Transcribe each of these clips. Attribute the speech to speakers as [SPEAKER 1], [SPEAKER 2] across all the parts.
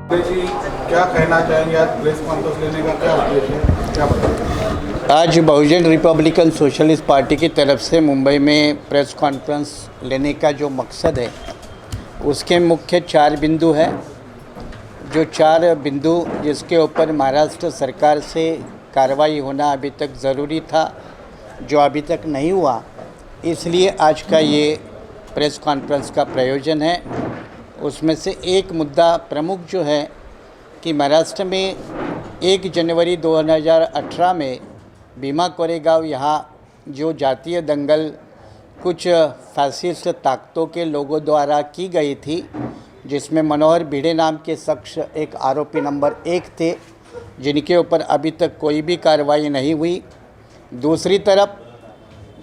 [SPEAKER 1] जी क्या कहना चाहेंगे? आज प्रेस कॉन्फ्रेंस लेने का क्या उद्देश्य है, क्या बताएं?
[SPEAKER 2] आज बहुजन रिपब्लिकन सोशलिस्ट पार्टी की तरफ से मुंबई में प्रेस कॉन्फ्रेंस लेने का जो मकसद है उसके मुख्य 4 बिंदु है। जो 4 बिंदु जिसके ऊपर महाराष्ट्र सरकार से कार्रवाई होना अभी तक ज़रूरी था, जो अभी तक नहीं हुआ, इसलिए आज का ये प्रेस कॉन्फ्रेंस का प्रयोजन है। उसमें से एक मुद्दा प्रमुख जो है कि महाराष्ट्र में 1 जनवरी 2018 में भीमा कोरेगांव यहाँ जो जातीय दंगल कुछ फैसिस्ट ताकतों के लोगों द्वारा की गई थी, जिसमें मनोहर भिड़े नाम के शख्स एक आरोपी नंबर 1 थे, जिनके ऊपर अभी तक कोई भी कार्रवाई नहीं हुई। दूसरी तरफ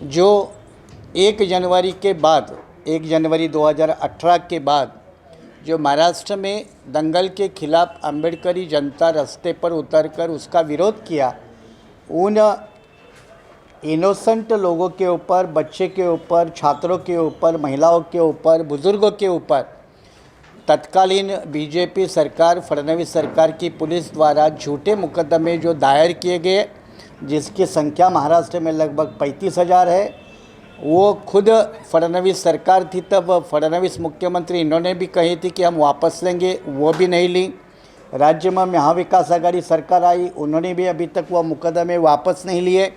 [SPEAKER 2] जो 1 जनवरी के बाद 1 जनवरी 2018 के बाद जो महाराष्ट्र में दंगल के खिलाफ अम्बेडकरी जनता रास्ते पर उतरकर उसका विरोध किया, उन इनोसेंट लोगों के ऊपर, बच्चे के ऊपर, छात्रों के ऊपर, महिलाओं के ऊपर, बुज़ुर्गों के ऊपर तत्कालीन बीजेपी सरकार, फडणवीस सरकार की पुलिस द्वारा झूठे मुकदमे जो दायर किए गए, जिसकी संख्या महाराष्ट्र में लगभग 35,000 है। वो खुद फडणवीस सरकार थी तब फडणवीस मुख्यमंत्री, इन्होंने भी कही थी कि हम वापस लेंगे, वो भी नहीं ली। राज्य में महाविकास आघाड़ी सरकार आई, उन्होंने भी अभी तक वह मुकदमे वापस नहीं लिए।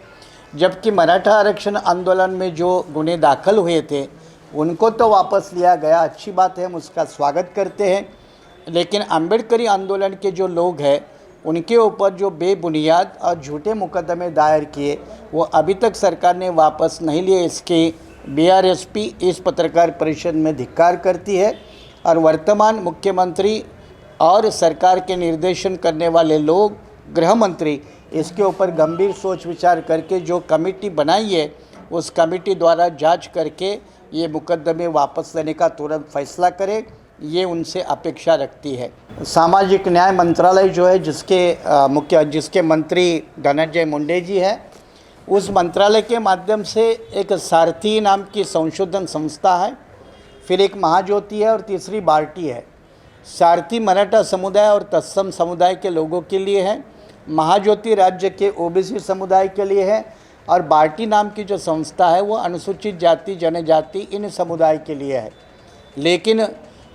[SPEAKER 2] जबकि मराठा आरक्षण आंदोलन में जो गुने दाखिल हुए थे उनको तो वापस लिया गया, अच्छी बात है, हम उसका स्वागत करते हैं। लेकिन अम्बेडकरी आंदोलन के जो लोग हैं उनके ऊपर जो बेबुनियाद और झूठे मुकदमे दायर किए वो अभी तक सरकार ने वापस नहीं लिए। इसके बीआरएसपी इस पत्रकार परिषद में धिक्कार करती है और वर्तमान मुख्यमंत्री और सरकार के निर्देशन करने वाले लोग, गृह मंत्री, इसके ऊपर गंभीर सोच विचार करके जो कमेटी बनाई है उस कमेटी द्वारा जांच करके ये मुकदमे वापस लेने का तुरंत फैसला करे, ये उनसे अपेक्षा रखती है। सामाजिक न्याय मंत्रालय जो है जिसके मंत्री धनंजय मुंडे जी हैं, उस मंत्रालय के माध्यम से एक सारथी नाम की संशोधन संस्था है, फिर एक महाज्योति है और तीसरी बार्टी है। सारथी मराठा समुदाय और तत्सम समुदाय के लोगों के लिए है, महाज्योति राज्य के ओबीसी समुदाय के लिए है और बार्टी नाम की जो संस्था है वो अनुसूचित जाति जनजाति इन समुदाय के लिए है। लेकिन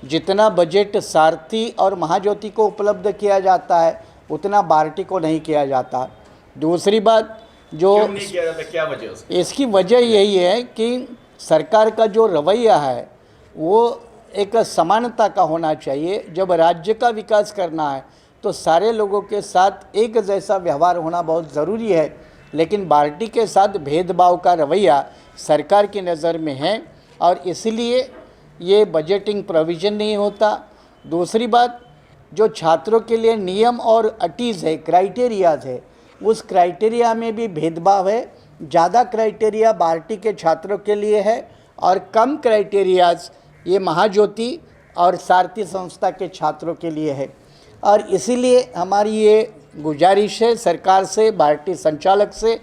[SPEAKER 2] जितना बजट सारथी और महाज्योति को उपलब्ध किया जाता है उतना बार्टी को नहीं किया जाता। दूसरी बात जो
[SPEAKER 3] क्यों नहीं किया जाता, क्या वजह उसकी?
[SPEAKER 2] इसकी वजह यही है कि सरकार का जो रवैया है वो एक समानता का होना चाहिए। जब राज्य का विकास करना है तो सारे लोगों के साथ एक जैसा व्यवहार होना बहुत ज़रूरी है, लेकिन बार्टी के साथ भेदभाव का रवैया सरकार की नज़र में है और इसलिए ये बजटिंग प्रोविज़न नहीं होता। दूसरी बात, जो छात्रों के लिए नियम और अटीज़ है, क्राइटेरियाज़ है, उस क्राइटेरिया में भी भेदभाव है। ज़्यादा क्राइटेरिया बार्टी के छात्रों के लिए है और कम क्राइटेरियाज़ ये महाज्योति और सारथी संस्था के छात्रों के लिए है। और इसीलिए हमारी ये गुजारिश है सरकार से, बार्टी संचालक से,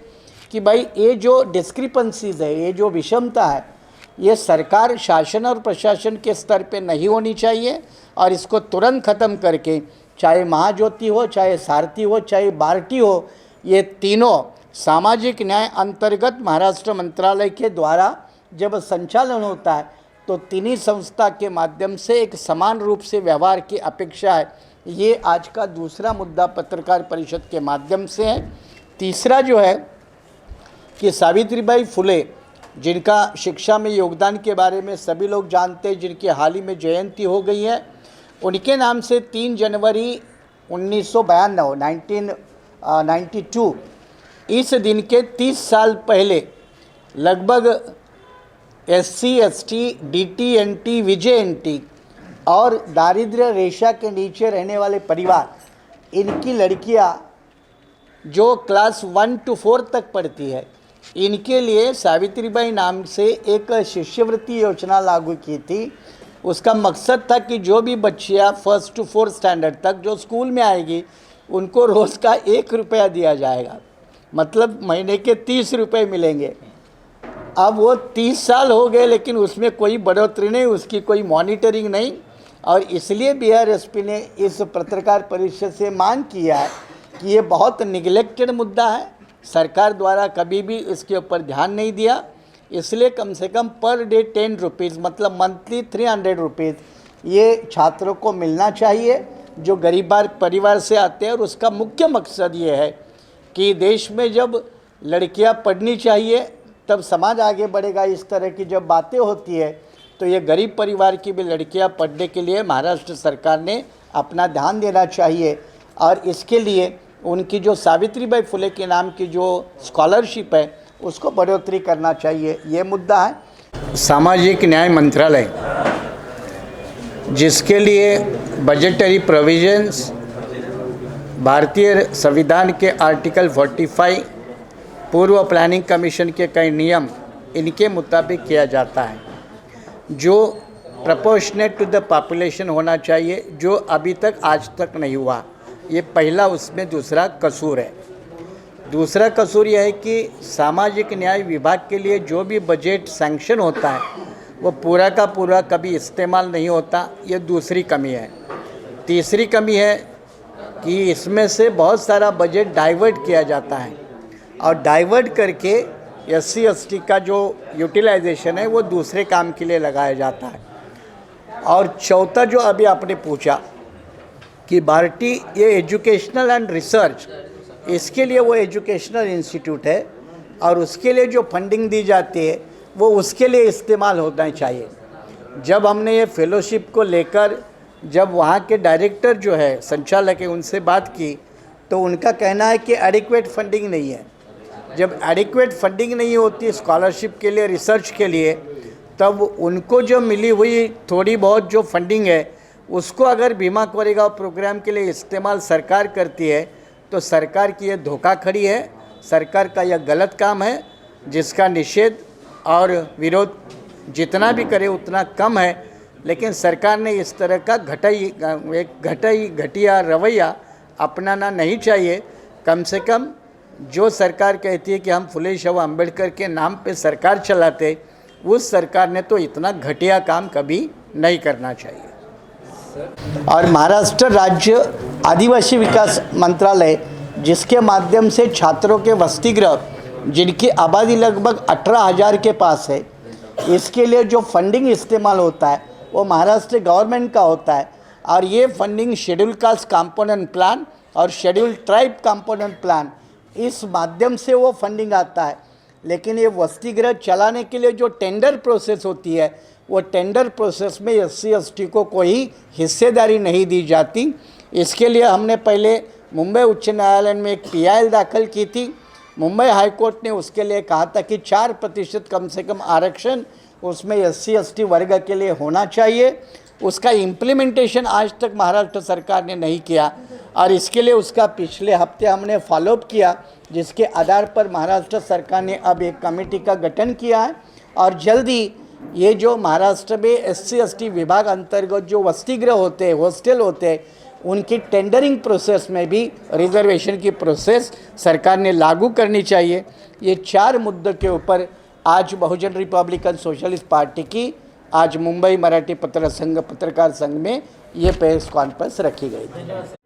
[SPEAKER 2] कि भाई ये जो डिस्क्रिपेंसीज़ है, ये जो विषमता है, ये सरकार, शासन और प्रशासन के स्तर पे नहीं होनी चाहिए और इसको तुरंत ख़त्म करके, चाहे महाज्योति हो, चाहे सारथी हो, चाहे बार्टी हो, ये तीनों सामाजिक न्याय अंतर्गत महाराष्ट्र मंत्रालय के द्वारा जब संचालन होता है तो तीनों संस्था के माध्यम से एक समान रूप से व्यवहार की अपेक्षा है। ये आज का दूसरा मुद्दा पत्रकार परिषद के माध्यम से है। तीसरा जो है कि सावित्रीबाई फुले, जिनका शिक्षा में योगदान के बारे में सभी लोग जानते हैं, जिनकी हाल ही में जयंती हो गई है, उनके नाम से 3 जनवरी 1992 इस दिन के 30 साल पहले लगभग SC, ST, DT, NT, VJNT और दारिद्र्य रेखा के नीचे रहने वाले परिवार, इनकी लड़कियां जो क्लास 1 to 4 तक पढ़ती है, इनके लिए सावित्रीबाई नाम से एक शिष्यवृत्ति योजना लागू की थी। उसका मकसद था कि जो भी बच्चियाँ 1st to 4th स्टैंडर्ड तक जो स्कूल में आएगी उनको रोज़ का 1 रुपया दिया जाएगा, मतलब महीने के 30 रुपये मिलेंगे। अब वो 30 साल हो गए लेकिन उसमें कोई बढ़ोतरी नहीं, उसकी कोई मॉनिटरिंग नहीं। और इसलिए बिहार एसपी ने इस पत्रकार परिषद से मांग किया है कि ये बहुत निगलेक्टेड मुद्दा है, सरकार द्वारा कभी भी इसके ऊपर ध्यान नहीं दिया, इसलिए कम से कम पर डे 10 रुपीज़ मतलब मंथली 300 रुपीज़ ये छात्रों को मिलना चाहिए जो गरीब परिवार से आते हैं। और उसका मुख्य मकसद ये है कि देश में जब लड़कियां पढ़नी चाहिए तब समाज आगे बढ़ेगा। इस तरह की जब बातें होती है तो ये गरीब परिवार की भी लड़कियां पढ़ने के लिए महाराष्ट्र सरकार ने अपना ध्यान देना चाहिए और इसके लिए उनकी जो सावित्रीबाई फुले के नाम की जो स्कॉलरशिप है उसको बढ़ोतरी करना चाहिए, ये मुद्दा है। सामाजिक न्याय मंत्रालय जिसके लिए बजटरी प्रोविजंस भारतीय संविधान के आर्टिकल 45 पूर्व प्लानिंग कमीशन के कई नियम इनके मुताबिक किया जाता है, जो प्रपोर्शनेट टू द पॉपुलेशन होना चाहिए, जो अभी तक आज तक नहीं हुआ। ये पहला उसमें दूसरा कसूर है। दूसरा कसूर यह है कि सामाजिक न्याय विभाग के लिए जो भी बजट सैंक्शन होता है वो पूरा का पूरा कभी इस्तेमाल नहीं होता, ये दूसरी कमी है। तीसरी कमी है कि इसमें से बहुत सारा बजट डाइवर्ट किया जाता है और डाइवर्ट करके SC/ST का जो यूटिलाइजेशन है वो दूसरे काम के लिए लगाया जाता है। और चौथा जो अभी आपने पूछा कि भारतीय ये एजुकेशनल एंड रिसर्च, इसके लिए वो एजुकेशनल इंस्टीट्यूट है और उसके लिए जो फंडिंग दी जाती है वो उसके लिए इस्तेमाल होना चाहिए। जब हमने ये फेलोशिप को लेकर जब वहाँ के डायरेक्टर जो है संचालक है उनसे बात की तो उनका कहना है कि एडिक्वेट फंडिंग नहीं है। जब एडिक्वेट फंडिंग नहीं होती स्कॉलरशिप के लिए, रिसर्च के लिए, तब उनको जो मिली हुई थोड़ी बहुत जो फंडिंग है उसको अगर भीमा कोरेगांव प्रोग्राम के लिए इस्तेमाल सरकार करती है तो सरकार की ये धोखाधड़ी है, सरकार का यह गलत काम है जिसका निषेध और विरोध जितना भी करे उतना कम है। लेकिन सरकार ने इस तरह का घटिया रवैया अपनाना नहीं चाहिए। कम से कम जो सरकार कहती है कि हम फुले शाह अम्बेडकर के नाम पे सरकार चलाते, उस सरकार ने तो इतना घटिया काम कभी नहीं करना चाहिए। और महाराष्ट्र राज्य आदिवासी विकास मंत्रालय जिसके माध्यम से छात्रों के वसतिगृह जिनकी आबादी लगभग 18,000 के पास है, इसके लिए जो फंडिंग इस्तेमाल होता है वो महाराष्ट्र गवर्नमेंट का होता है। और ये funding schedule caste component plan और शेड्यूल ट्राइब कंपोनेंट प्लान, इस माध्यम से वो फंडिंग आता है। लेकिन ये वसतिगृह चलाने के लिए जो टेंडर प्रोसेस होती है वो टेंडर प्रोसेस में SC/ST को कोई हिस्सेदारी नहीं दी जाती। इसके लिए हमने पहले मुंबई उच्च न्यायालय में एक PIL दाखिल की थी। मुंबई हाई कोर्ट ने उसके लिए कहा था कि 4% कम से कम आरक्षण उसमें SC/ST वर्ग के लिए होना चाहिए। उसका इम्प्लीमेंटेशन आज तक महाराष्ट्र सरकार ने नहीं किया और इसके लिए उसका पिछले हफ्ते हमने फॉलोअप किया, जिसके आधार पर महाराष्ट्र सरकार ने अब एक कमेटी का गठन किया है और जल्दी ये जो महाराष्ट्र में SC/ST विभाग अंतर्गत जो वसतिगृह होते हैं, हॉस्टल होते हैं, उनकी टेंडरिंग प्रोसेस में भी रिजर्वेशन की प्रोसेस सरकार ने लागू करनी चाहिए। ये 4 मुद्दों के ऊपर आज बहुजन रिपब्लिकन सोशलिस्ट पार्टी की आज मुंबई मराठी पत्रकार संघ में ये प्रेस कॉन्फ्रेंस रखी गई थी।